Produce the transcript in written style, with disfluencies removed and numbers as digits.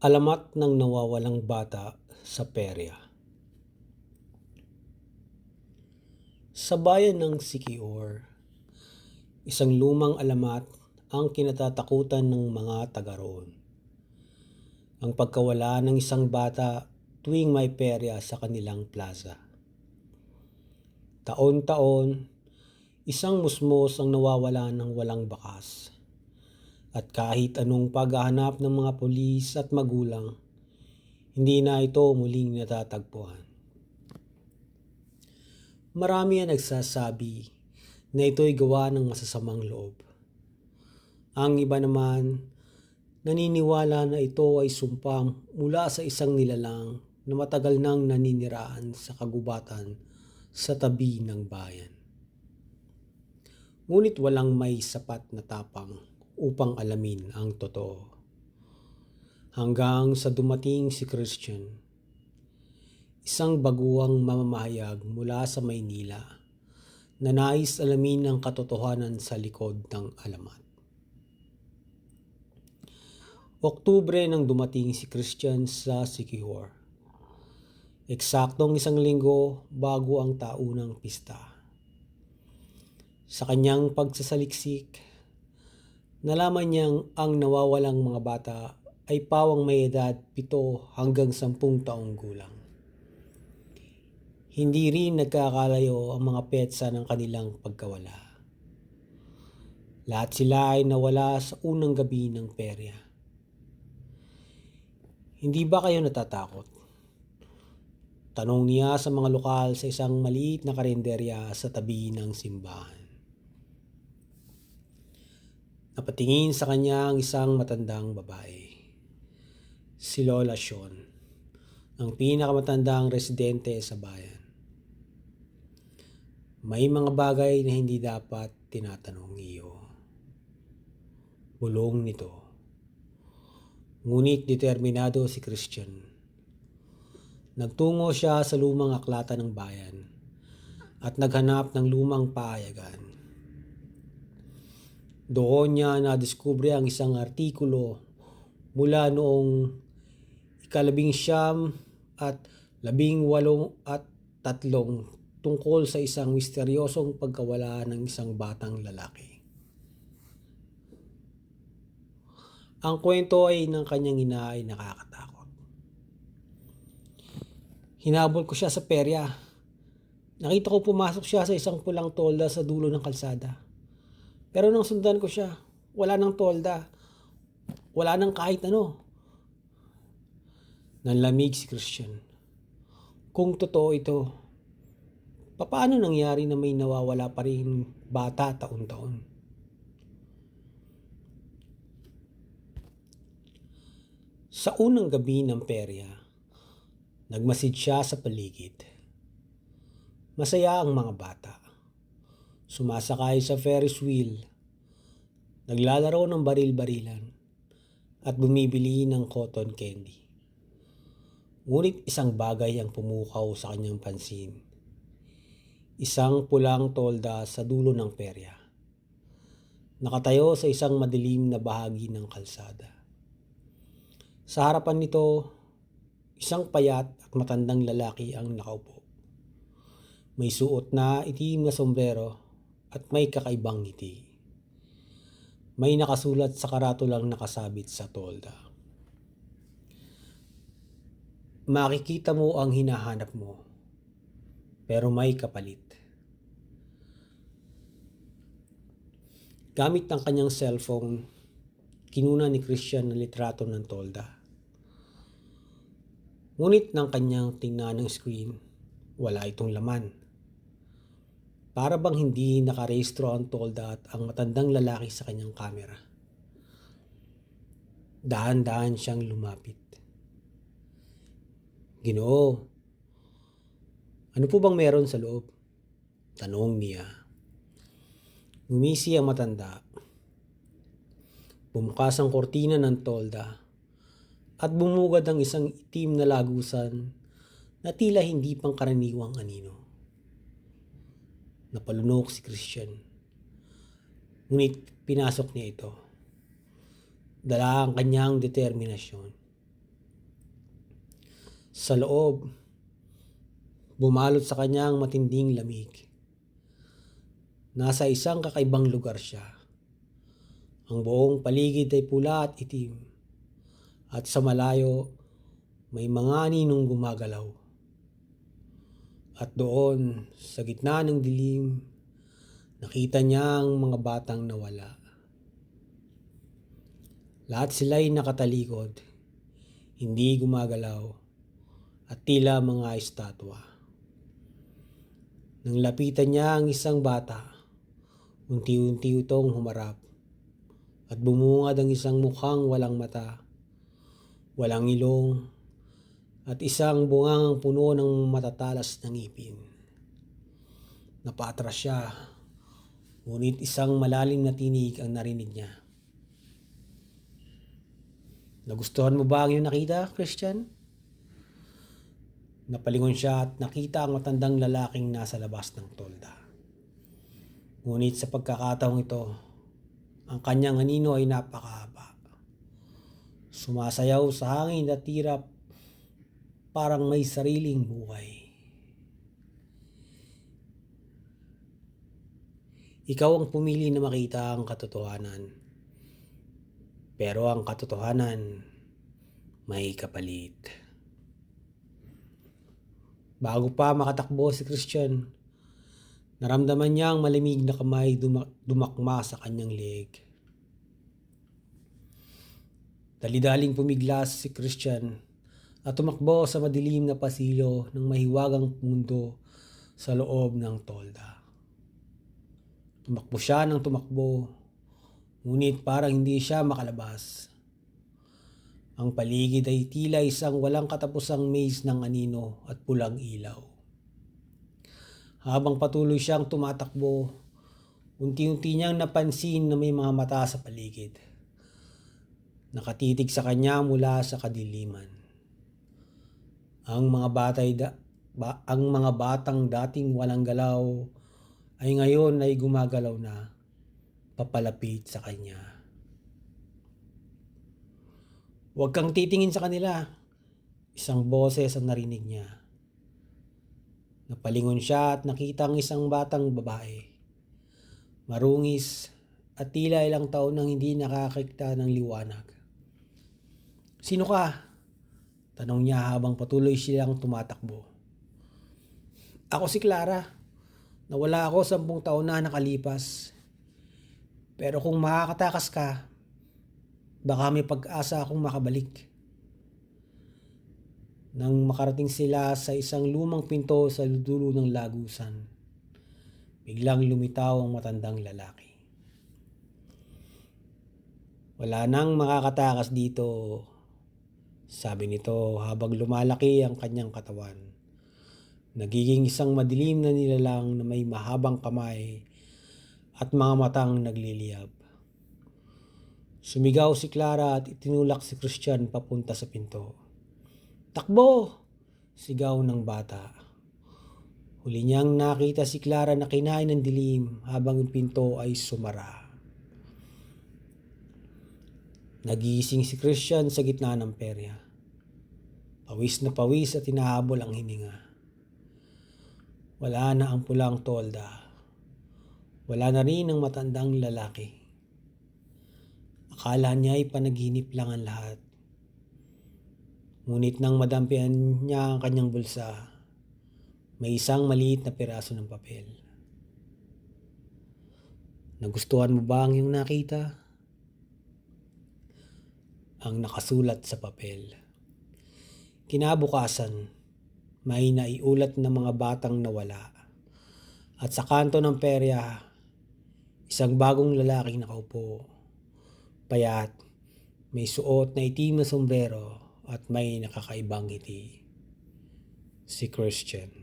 Alamat ng nawawalang bata sa perya. Sa bayan ng Siquijor, isang lumang alamat ang kinatatakutan ng mga taga roon. Ang pagkawala ng isang bata tuwing may perya sa kanilang plaza. Taon-taon, isang musmos ang nawawala ng walang bakas. At kahit anong paghahanap ng mga pulis at magulang, hindi na ito muling natatagpuan. Marami ang nagsasabi na ito'y gawa ng masasamang loob. Ang iba naman, naniniwala na ito ay sumpa mula sa isang nilalang na matagal nang naniniraan sa kagubatan sa tabi ng bayan. Ngunit walang may sapat na tapang upang alamin ang totoo. Hanggang sa dumating si Christian, isang baguhang mamamahayag mula sa Maynila na nais alamin ang katotohanan sa likod ng alamat. Oktubre nang dumating si Christian sa Siquijor. Eksaktong isang linggo bago ang taunang pista. Sa kanyang pagsasaliksik, nalaman niyang ang nawawalang mga bata ay pawang may edad 7 hanggang 10 taong gulang. Hindi rin nagkakalayo ang mga petsa ng kanilang pagkawala. Lahat sila ay nawala sa unang gabi ng perya. Hindi ba kayo natatakot? Tanong niya sa mga lokal sa isang maliit na karinderya sa tabi ng simbahan. Napatingin sa kanya ang isang matandang babae. Si Lola Sean, ang pinakamatandang residente sa bayan. May mga bagay na hindi dapat tinatanong iyo. Bulong nito. Ngunit determinado si Christian. Nagtungo siya sa lumang aklatan ng bayan at naghanap ng lumang pahayagan. Doon niya nadiskubre ang isang artikulo mula noong 19 at 18 tungkol sa isang misteryosong pagkawala ng isang batang lalaki. Ang kwento ay ng kanyang ina ay nakakatakot. Hinabol ko siya sa perya. Nakita ko pumasok siya sa isang pulang tolda sa dulo ng kalsada. Pero nang sundan ko siya, wala nang tolda. Wala nang kahit ano. Nanlamig si Christian. Kung totoo ito, paano nangyari na may nawawala pa rin bata taon-taon? Sa unang gabi ng perya, nagmasid siya sa paligid. Masaya ang mga bata. Sumasakay sa Ferris wheel, naglalaro ng baril-barilan, at bumibili ng cotton candy. Ngunit isang bagay ang pumukaw sa kanyang pansin. Isang pulang tolda sa dulo ng perya. Nakatayo sa isang madilim na bahagi ng kalsada. Sa harapan nito, isang payat at matandang lalaki ang nakaupo. May suot na itim na sombrero at may kakaibang ngiti. May nakasulat sa karatulang nakasabit sa tolda. Makikita mo ang hinahanap mo, pero may kapalit. Gamit ang kanyang cellphone, kinuna ni Christian ang litrato ng tolda. Ngunit nang kanyang tingnan ng screen, wala itong laman. Para bang hindi nakarehistro ang tolda at ang matandang lalaki sa kanyang kamera. Dahan-dahan siyang lumapit. Ginoo, ano po bang meron sa loob? Tanong niya. Ngumisi ang matanda. Bumukas ang kortina ng tolda at bumugad ang isang itim na lagusan na tila hindi pangkaraniwang anino. Napalunok si Christian. Ngunit pinasok niya ito. Dala ang kanyang determinasyon. Sa loob, bumalot sa kanyang matinding lamig. Nasa isang kakaibang lugar siya. Ang buong paligid ay pula at itim. At sa malayo, may mga aninong gumagalaw. At doon, sa gitna ng dilim, nakita niya ang mga batang nawala. Lahat sila'y nakatalikod, hindi gumagalaw, at tila mga estatwa. Nang lapitan niya ang isang bata, unti-unti itong humarap, at bumungad ang isang mukhang walang mata, walang ilong, at isang bungang puno ng matatalas na ngipin. Napatras siya, ngunit isang malalim na tinig ang narinig niya. Nagustuhan mo ba ang iyong nakita, Christian? Napalingon siya at nakita ang matandang lalaking nasa labas ng tolda. Ngunit sa pagkakataong ito, ang kanyang anino ay napakahaba. Sumasayaw sa hangin at tira parang may sariling buhay. Ikaw ang pumili na makita ang katotohanan. Pero ang katotohanan may kapalit. Bago pa makatakbo si Christian, naramdaman niya ang malamig na kamay dumakma sa kanyang leeg. Dali-daling pumiglas si Christian at tumakbo sa madilim na pasilyo ng mahiwagang mundo sa loob ng tolda. Tumakbo siya ng tumakbo, ngunit parang hindi siya makalabas. Ang paligid ay tila isang walang katapusang maze ng anino at pulang ilaw. Habang patuloy siyang tumatakbo, unti-unti niyang napansin na may mga mata sa paligid. Nakatitig sa kanya mula sa kadiliman. Ang mga batang dating walang galaw ay ngayon ay gumagalaw na, papalapit sa kanya. Huwag kang titingin sa kanila, isang boses ang narinig niya. Napalingon siya at nakita ang isang batang babae. Marungis at tila ilang taon nang hindi nakakita ng liwanag. Sino ka? Tanong niya habang patuloy silang tumatakbo. Ako si Clara. Nawala ako 10 taon na nakalipas. Pero kung makakatakas ka, baka may pag-asa akong makabalik. Nang makarating sila sa isang lumang pinto sa dulo ng lagusan, biglang lumitaw ang matandang lalaki. Wala nang makakatakas dito, sabi nito habang lumalaki ang kanyang katawan. Nagiging isang madilim na nilalang na may mahabang kamay at mga matang nagliliyab. Sumigaw si Clara at itinulak si Christian papunta sa pinto. Takbo! Sigaw ng bata. Huli niyang nakita si Clara na kinain ng dilim habang ang pinto ay sumara. Nagising si Christian sa gitna ng perya. Pawis na pawis at hinahabol ang hininga. Wala na ang pulang tolda. Wala na rin ang matandang lalaki. Akala niya ay panaginip lang ang lahat. Ngunit nang madampian niya ang kanyang bulsa, may isang maliit na piraso ng papel. Nagustuhan mo ba ang iyong nakita? Ang nakasulat sa papel. Kinabukasan, may naiulat na mga batang nawala. At sa kanto ng perya, isang bagong lalaking nakaupo. Payat, may suot na itim na sombrero at may nakakaibang ngiti. Si Christian.